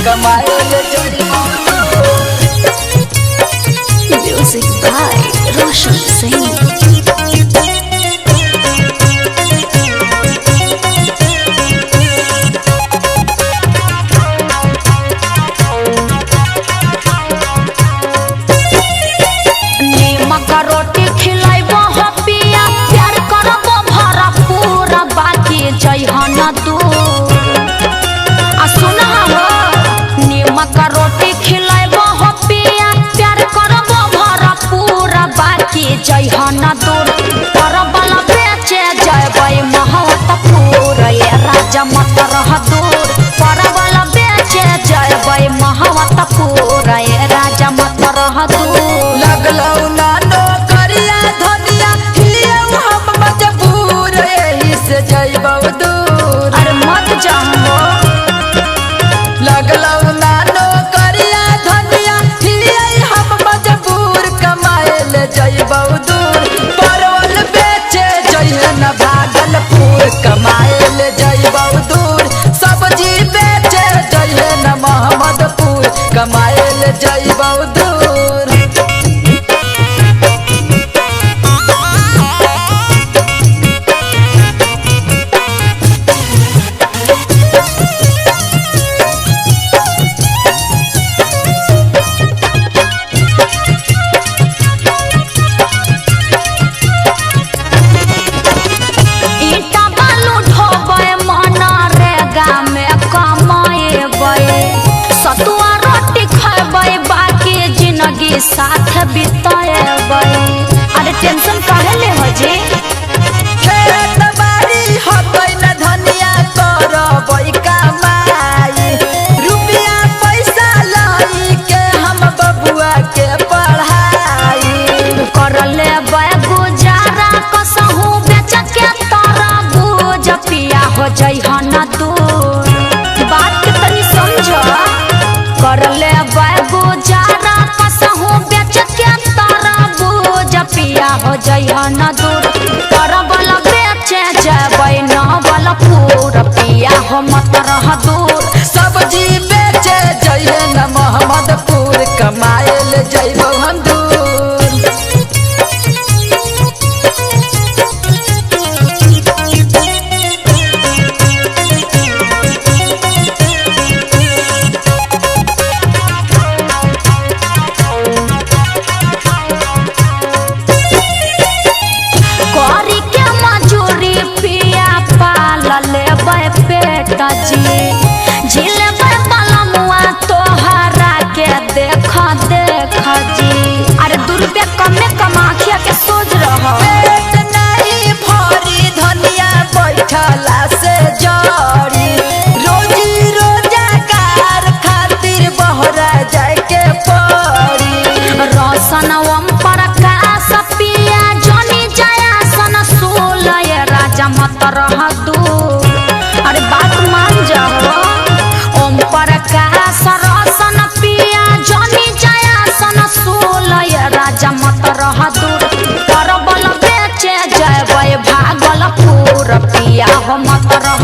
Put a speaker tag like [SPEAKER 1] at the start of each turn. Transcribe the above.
[SPEAKER 1] कमाए ले जइबौ दूर।
[SPEAKER 2] Music by Roshan Singh. रोटी खिलाइबो हो पिया प्यार करबो भरपूर बाकी जइहन दूर। आ सुना हो नीमक रोटी खिलाइबो हो पिया प्यार करबो भरपूर बाकी जइहन दूर। परबल बेचे जइबै महवतपुर ये राजा मत रह दूर। परबल बेचे जइबै महवतपुर ये राजा मत रह दूर।
[SPEAKER 1] लगलौ नानो करिया धनिया हियौ हम मजबूर एही से जइबौ दूर।
[SPEAKER 2] अरे मत जाओ।
[SPEAKER 1] लगलौ नानो करिया धनिया हियौ हम मजबूर कमाए ले जइबौ दूर। परवल बेचे जइहे न भागलपुर कमाए ले जइबौ दूर। सब्जी बेचे जइहे न मोहम्मदपुर कमाए ले जइबौ दूर।
[SPEAKER 2] साथ बिताएबै। अरे टेंशन काहे ले हो जी।
[SPEAKER 1] खेत बाड़ी होतै न धनिया करबै कमाई। रुपया पैसा लाई के हम बबुआ के पढ़ाई।
[SPEAKER 2] कर लेबै गुजारा कसहू बेच के तरबूज पिया हो जइहन दूर। बात के तनी समझ। कर लेबै गुजारा कसहू बेच के तरबूज पिया हो जइहन दूर। परबल बेचे जइबै नवलपुर पिया हो मत रह दूर।
[SPEAKER 1] सब्जी बेचे जइहे न मोहम्मदपुर कमाए ले जइबौ हम दूर।
[SPEAKER 2] झिलेबै बलमुआ तोहरा के देख देख जी। अरे 2 रुपया कमे कमाखिया के सोच रह।
[SPEAKER 1] पेट नहीं भरी धनिया बैठला से जड़ी। रोजी रोजगार खातिर बहरा जाए के पड़ी।
[SPEAKER 2] रोशन ओम प्रकाश पिया जनी जया सन सोल ये राजा मत रह दूर। अरे बात मान जाओ। ओम प्रकाश रोशन पिया जनी जया सन सोल ये राजा मत रह दूर। परबल बेचे जइबै भागलपुर पिया हो मत रह